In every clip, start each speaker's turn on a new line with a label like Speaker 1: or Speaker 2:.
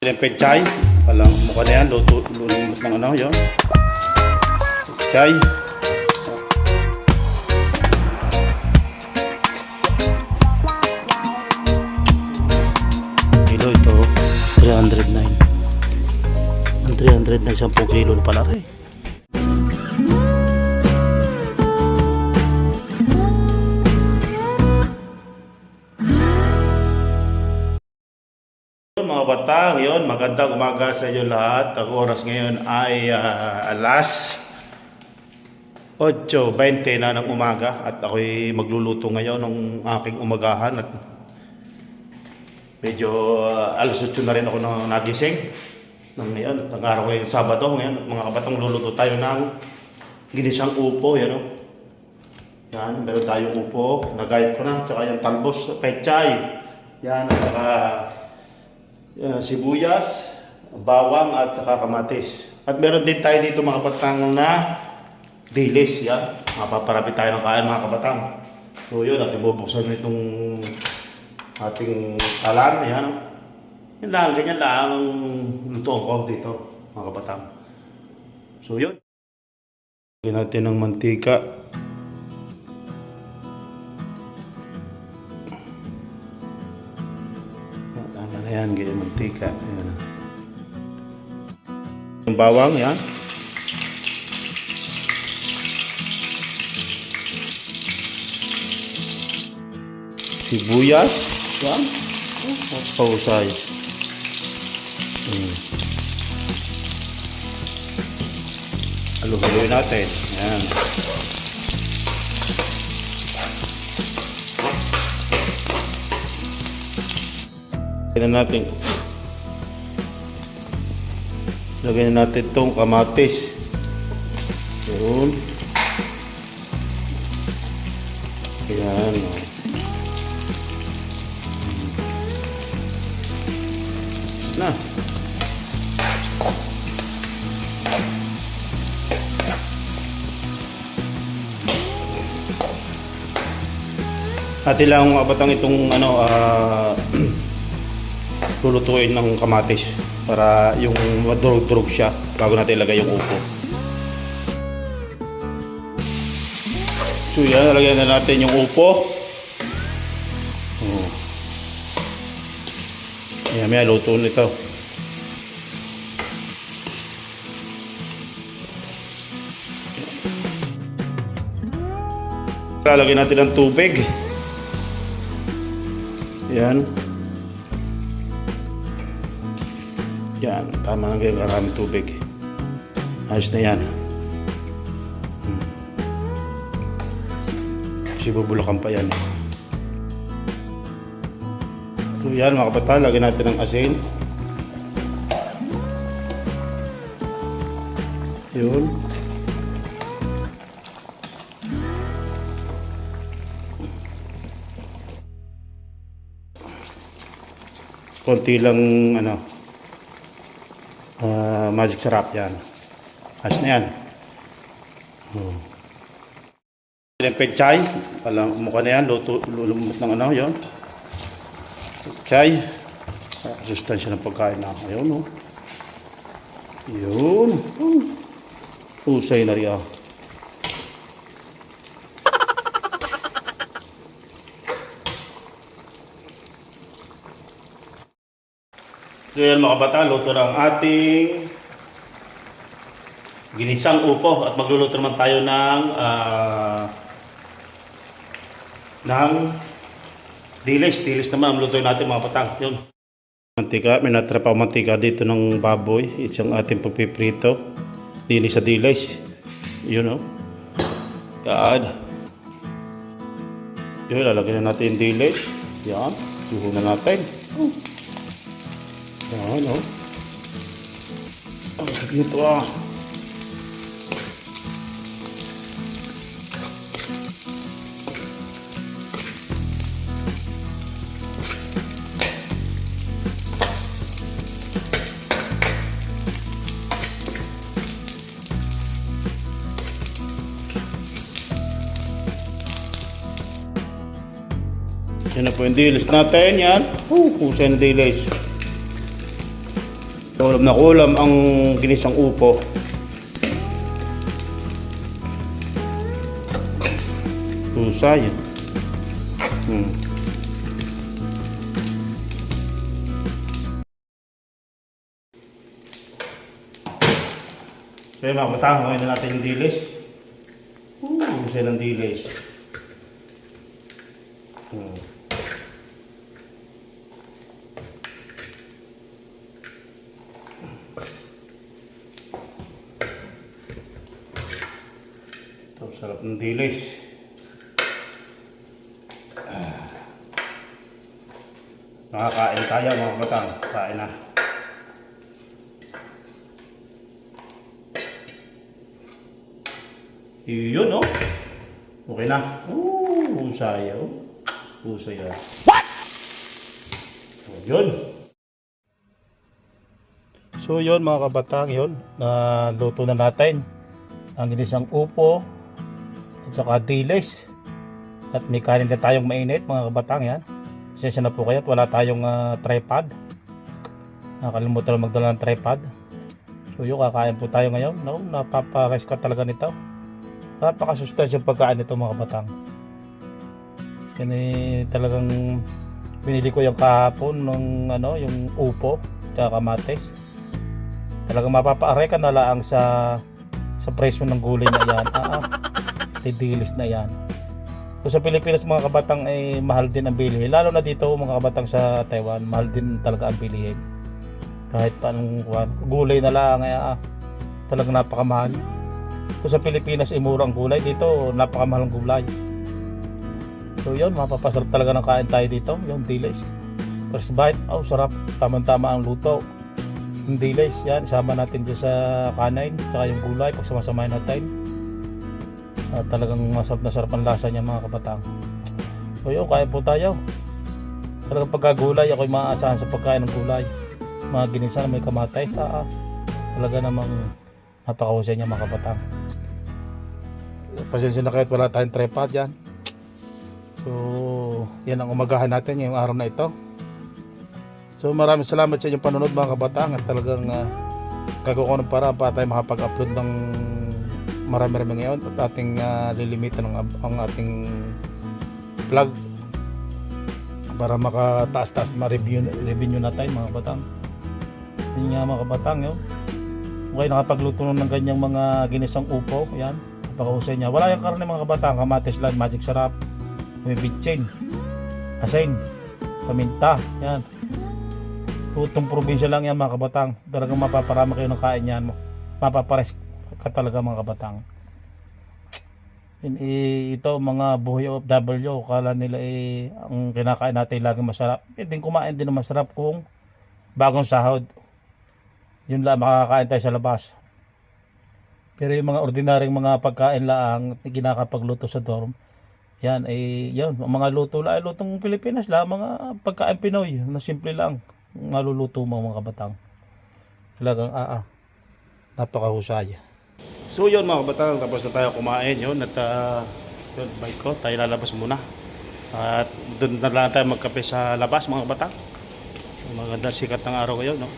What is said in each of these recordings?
Speaker 1: Yung pechay, walang mukha na yan, lulumot ng ano, yun. Pechay. Kilo ito, 309. Ang 300 na 10 kilo na pala rin. Mga batang, yun, magandang umaga sa inyo lahat. Ang oras ngayon ay alas 8:20 na ng umaga at ako'y magluluto ngayon ng aking umagahan at medyo alas 8 na rin ako nagising ng ngayon. Ang araw ngayon, Sabado ngayon, mga kabatang, luluto tayo ng ginisang upo, yan o. Yan, meron tayong upo, nagayat ko na, tsaka yung talbos, pechay, yan, at saka sibuyas, bawang at saka kamatis. At meron din tayo dito mga kabatang na dilis, yan. Mapaparapit tayo ng kain mga kabatang. So yun, ating bubuksan itong ating talan, yan. Yan lang, ganyan lang ang lutoon ko dito mga kabatang. So yun. Lagyan natin ng mantika. Ayan, ganyan mantika. Ayan. Yung bawang, yan. Sibuyas, yan. Pausay. Halo-haloy natin. Yan. Lagyan natin itong kamatis. Yun. Ayan. Na. At ilang abatang itong lulutuin ng kamatis para yung madurog-durog siya bago natin ilagay yung upo. So yan, lagyan na natin yung upo. Ayan, may luto nito. Lalagyan natin ng tubig. Ayan. Yan, tama lang ganyan karaming tubig. Ayos na yan. Kasi bubulakan pa yan. So yan mga kabataan, lagyan natin ng asin. Yun. Konti lang magic sarap yan. Ayos na yan. Yung pechay, walang mukha na yan, lulumot ng yun. Pechay. Sustansya ng pagkain na ako. Yun, oh. Yun. Usay na rin. So yan mga kabataan, luto ng ating ginisang upo at magluluto naman tayo ng dilis. Dilis naman ang luto natin mga kabataan. Yun. Mantika, may natira pa mantika dito ng baboy. Isang ating pagpiprito. Dilis sa dilis. Yun o. God. Yun, lalagyan na natin yung dilis. Yan. Yuho na natin. Yan o. Ang sakit nito Yan na po yung dilis natin, yan. Kusay na dilis. Kulam na kulam ang ginisang upo. Husay. So yun mga kapatang, ngayon na natin yung dilis. Husay ng dilis. Ito, sarap ng dilis. Nakakain tayo mga kapatang, kain na. Yun, oh. Okay na. Husay, oh. Husay, ah. What? So, yun. So, yun mga kabatang, yun. Luto na natin. Ang ginisang upo. At saka dilis. At may kanin na tayong mainit mga kabatang, yan. Pasensya na po kayo at wala tayong tripod. Nakalimutan na magdala ng tripod. So, yun, kakain po tayo ngayon. No? Napapares ka talaga nito. Napakasustansya yung pagkain nito mga kabatang. Yan talagang binili ko yung kahapon ng yung upo at kamatis. Talagang mapapaaray ka na lang sa presyo ng gulay na yan. Didilis na yan. So sa Pilipinas mga kabatang ay mahal din ang bilihin. Lalo na dito mga kabatang sa Taiwan, mahal din talaga ang bilihin. Kahit paanong gulay na lang talagang napakamahal. So sa Pilipinas ay mura ang gulay, dito napakamahal ang gulay. So yun, mapapasarap talaga ng kain tayo dito, yung dilis. First bite, sarap, tamang-tama ang luto. Yung dilis, yan, sama natin dyan sa kanin, tsaka yung gulay, pagsamasamahin natin. Talagang masarap na sarap ang lasa niya mga kabatang. So yun, kain po tayo. Talagang pagkagulay, ako'y maaasahan sa pagkain ng gulay. Mga ginisa na may kamatis, talaga namang napakahusay niya mga kabatang. Pasensya na kahit wala tayong tripod yan. So yan ang umagahan natin ngayong araw na ito. So maraming salamat sa inyong panonood mga kabatang. At talagang gagawa ko ng paraan para tayo makapag-upload ng marami-rami ngayon. At ating lilimitan ang ating vlog para makataas-taas ma-revenue na tayo mga kabatang. Yun nga mga kabatang yun. Okay, nakapagluto ng ganyang mga ginisang upo. Yan, napakahusay niya. Wala yung karne mga kabatang. Kamatis lang, magic sarap, may bitchin, asin, paminta. Yan, tutong probinsya lang yan mga kabatang. Talagang mapaparama kayo ng kain yan. Mapapares ka talaga mga kabatang. Ito mga buhay OFW, kala nila ang kinakain natin laging masarap. Hindi kumain din na masarap kung bagong sahod. Yun lang, makakain tayo sa labas. Pero yung mga ordinaryong mga pagkain lang ginakapagluto sa dorm, yan yan, mga luto lang, lutong Pilipinas lang, mga pagkain Pinoy na simple lang maluluto mo mga kabatang. Talagang napakahusay. So yun mga kabatang, tapos na tayo kumain yun at yun, bike ko, tayo lalabas muna. At doon na lang tayo magkape sa labas mga kabatang. Maganda sikat ng araw ngayon, no?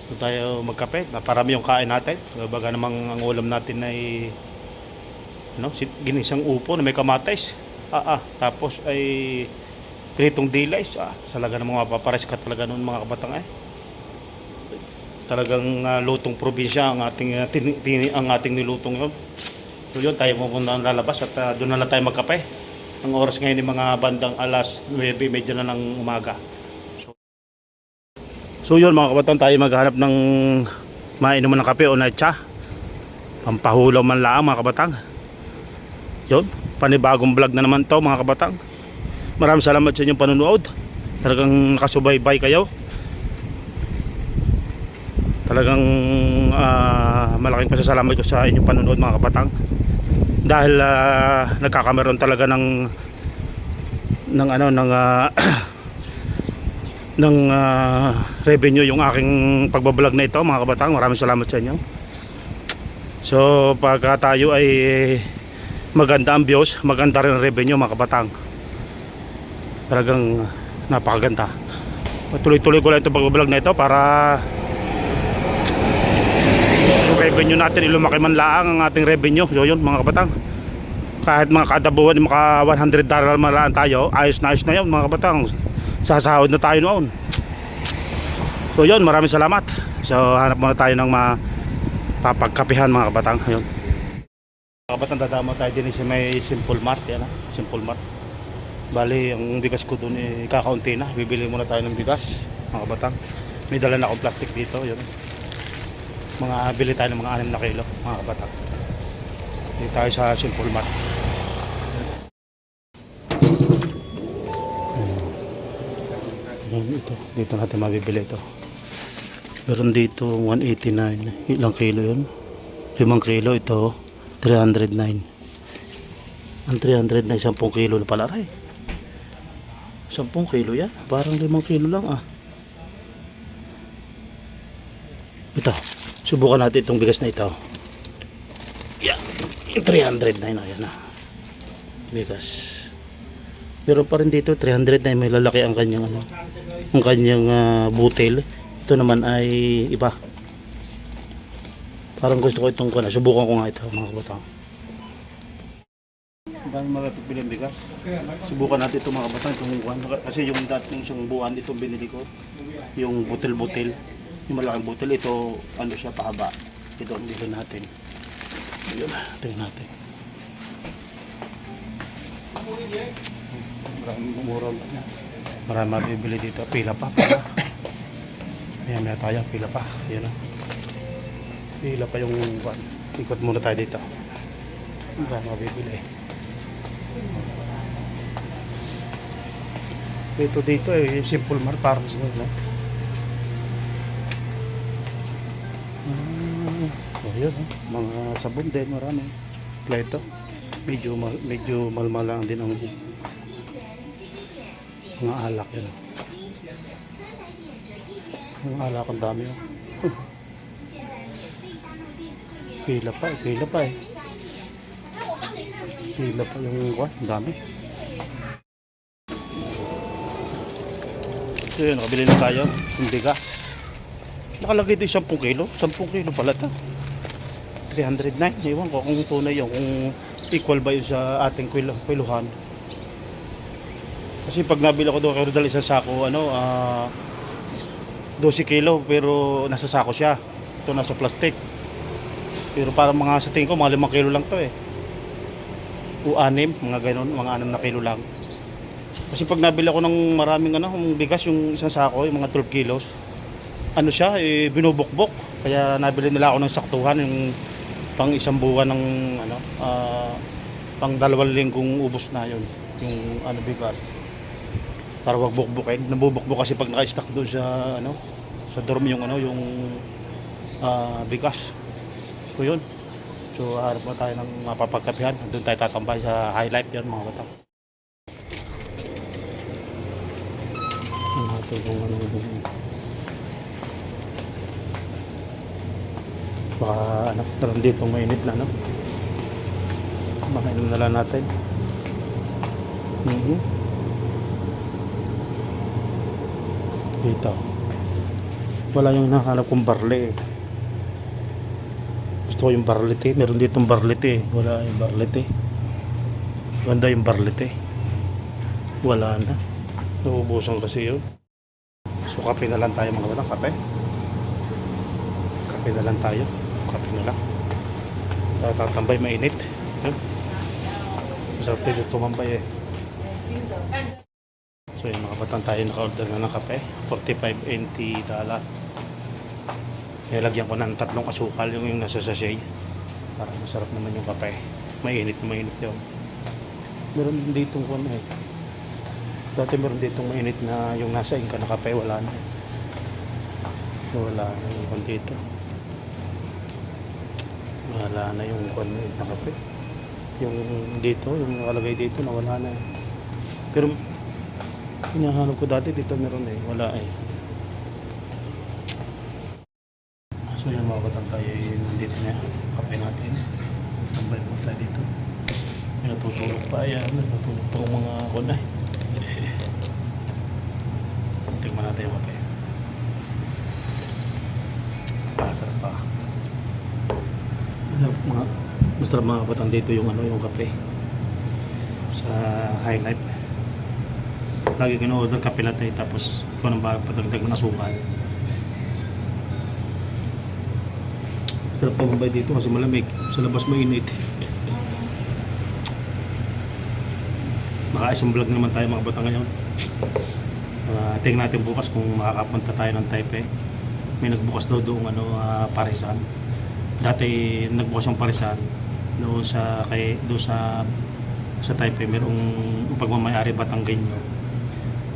Speaker 1: Doon tayo magkape, naparami yung kain natin. Baga namang ang ulam natin ay ginisang upo na may kamatis. Tapos ay pritong dilis. Talaga namang mapapares ka talaga noon mga kabatang Talagang lutong probinsya ang ating nilutong yun. So yun, tayo pupunta lalabas at doon na lang tayo magkape. Ang oras ngayon ay mga bandang alas 9:30 na ng umaga. So yun mga kabatang, tayo maghanap ng mainuman ng kape o natsa. Pampahulaw man lang mga kabatang. Yun, panibagong vlog na naman to mga kabatang. Maraming salamat sa inyong panunood. Talagang nakasubaybay kayo. Talagang malaking pasasalamat ko sa inyong panunood mga kabatang. Dahil nagkakameron talaga ng revenue yung aking pagbablog na ito mga kabatang. Maraming salamat sa inyo. So pagka tayo ay maganda ang views, maganda rin ang revenue mga kabatang. Talagang napakaganda. Tuloy-tuloy ko lang itong pag-vlog na ito para yung revenue natin ilumaki man lang ang ating revenue. So yun mga kabatang, kahit mga kada buwan maka $100 man lang tayo, ayos na yun mga kabatang. Sasahod na tayo noon. So yun, maraming salamat. So hanap muna tayo ng mapapagkapihan mga kabatang. Ayun mga kabatang, dadama tayo din sa may Simple Mart. Yan, Simple Mart. Bali, ang bigas ko dun kakaunti na. Bibili muna tayo ng bigas mga kabatang. May dala na akong plastic dito. Yun, bili tayo ng mga 6 na kilo mga kabatang. Dito tayo sa Simple Mart. Ito, dito natin mabibili ito. Meron dito 189. Ilang kilo yun? 5 kilo. Ito 309. Ang 309 10 kilo na pala rin. 10 kilo yan. Parang 5 kilo lang Ito, subukan natin itong bigas na ito. Yan, yung 309 ayan na bigas. Pero pa rin dito 309, may lalaki ang kanyang ang kanyang butil. Ito naman ay iba. Parang gusto ko itong subukan ko nga ito mga kabatang. Ang dami mapipili ng bigas. Subukan natin ito mga kabatang, kasi yung dating isang buwan itong binili ko, yung butil-butil, yung malaking butil, ito siya pahaba. Ito ang bilhin natin. Ayun, tingnan natin. Marami mabibili dito. Pila pa. Ayan na tayo, pila pa. Ayan na. Pila pa yung ikot muna tayo dito. Marami mabibili. Ito dito Simple Mart, parang sa yun, mga sabon din, marami. Ito, medyo malmal lang din ang mga alak yun. Ang alak ang dami pila pa yung ang dami. So yun, nakabili na tayo ng bigas. Nakalagay ito 10 kilo 10 kilo pala ito, 309. Ewan ko kung tunay yun, kung equal ba yun sa ating kwiluhan. Kasi pag nabili ko doon kay Rodal isang sako 12 kilo, pero nasa sako siya. Ito nasa plastic. Pero parang mga sa tingin ko mga 5 kilo lang to o 6, mga ganoon, mga 6 na kilo lang. Kasi pag nabili ako ng maraming bigas, yung isang sako, yung mga 12 kilos, siya, binubukbok. Kaya nabili nila ako ng saktuhan, yung pang isang buwan ng pang 2 linggong ubos na yun, yung bigas. Para wag bukbukin. Nabubukbok kasi pag naka-stock doon sa dorm yung bigas. So yun. So harap mo tayo ng mapapagkapihan. Doon tayo tatambay sa highlight yan mga bata. Natin kung baka meron dito mainit na baka inom na lang natin. Dito wala yung hinahanap kong barley gusto ko yung barley tea. Meron ditong barley tea, wala yung barley tea. Ganda yung barley tea, wala na, nauubusan kasi yun. So kape na lang tayo mga batang, kape na lang tayo, kape na lang. Tatambay, mainit. Masarap tayo tumambay So yung mga batang tayo naka-order na ng kape, $45.90. Kaya lagyan ko ng 3 asukal yung nasa sachet para masarap naman yung kape. Mainit yun. Meron ditong dati meron ditong mainit na yung nasa ingka na kape, wala na yung dito. Wala na yung na kape. Yung dito, yung nakalagay dito na wala na Pero hinahanap ko dati dito meron wala So yung mga batang tayo dito na kape natin. Tambay mo tayo dito. May natutulog pa natutulog pa yung mga tikman natin yung kape. Masarap pa. Masarap mga kabatang dito yung yung kape sa High Life. Lagi kino-order kape latte tapos ikaw nang patagdag ng asukal. Masarap pa mabay dito kasi malamig. Sa labas mainit. Naka-isang vlog naman tayo mga kabatang ngayon. Tingnan natin bukas kung makakapunta tayo ng Taipei. May nagbukas daw doon Parisan. Dati nagbukas yung Parisan doon sa Taipei, merong pagmamayari Batanggenyo.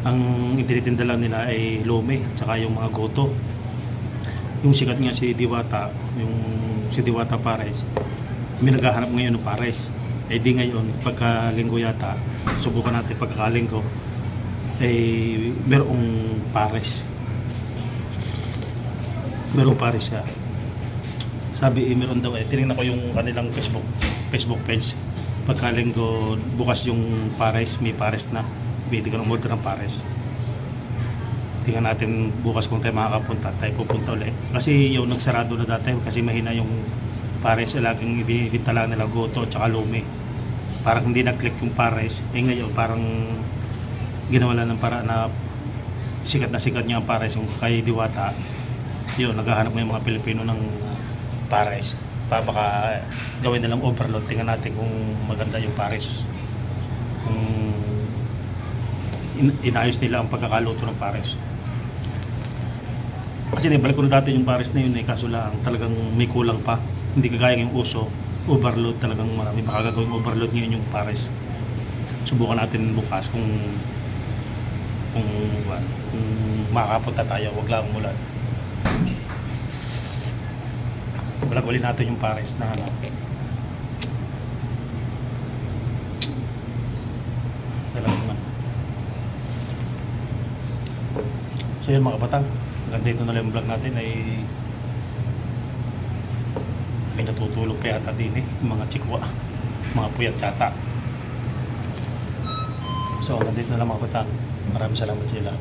Speaker 1: Ang itinitinda lang nila ay lome tsaka yung mga goto. Yung sikat nga si Diwata, yung si Diwata Pares, may naghahanap ngayon ng Pares. Eh di ngayon pagkalinggo yata, subukan natin pagkakalinggo merong Pares. Merong Pares siya. Sabi meron daw tinignan ko yung kanilang Facebook page. Pagkalinggo bukas yung Pares, may Pares na. Pwede ka ng order ng Pares. Tingnan natin bukas kung tayo makakapunta, tayo pupunta ulit. Kasi yung nagsarado na dati kasi mahina yung Pares, laging ibibinta lang nila goto at saka lome. Parang hindi nag-click yung Pares. Ngayon parang ginawa lang ng para na sikat niya ang Pares yung kay Diwata. Yun, naghahanap ng mga Pilipino ng Pares. Baka gawin nilang overload. Tingnan natin kung maganda yung Pares. Kung inayos nila ang pagkakaluto ng Pares. Kasi nabalik ko na dati yung Pares na yun kaso lang talagang may kulang pa. Hindi kagaya yung uso, overload talagang marami. Baka gagawin overload ngayon yung Pares. Subukan natin bukas kung makakapunta tayo, wag lang umulan. Balag ulit natin yung Pares na talagang so yun mga kabatang, hanggang dito na lang yung vlog natin ay may natutulog pa yata din mga chikwa, mga puyat tsata. So hanggang dito na lang mga kabatang, maraming salamat sa ilang.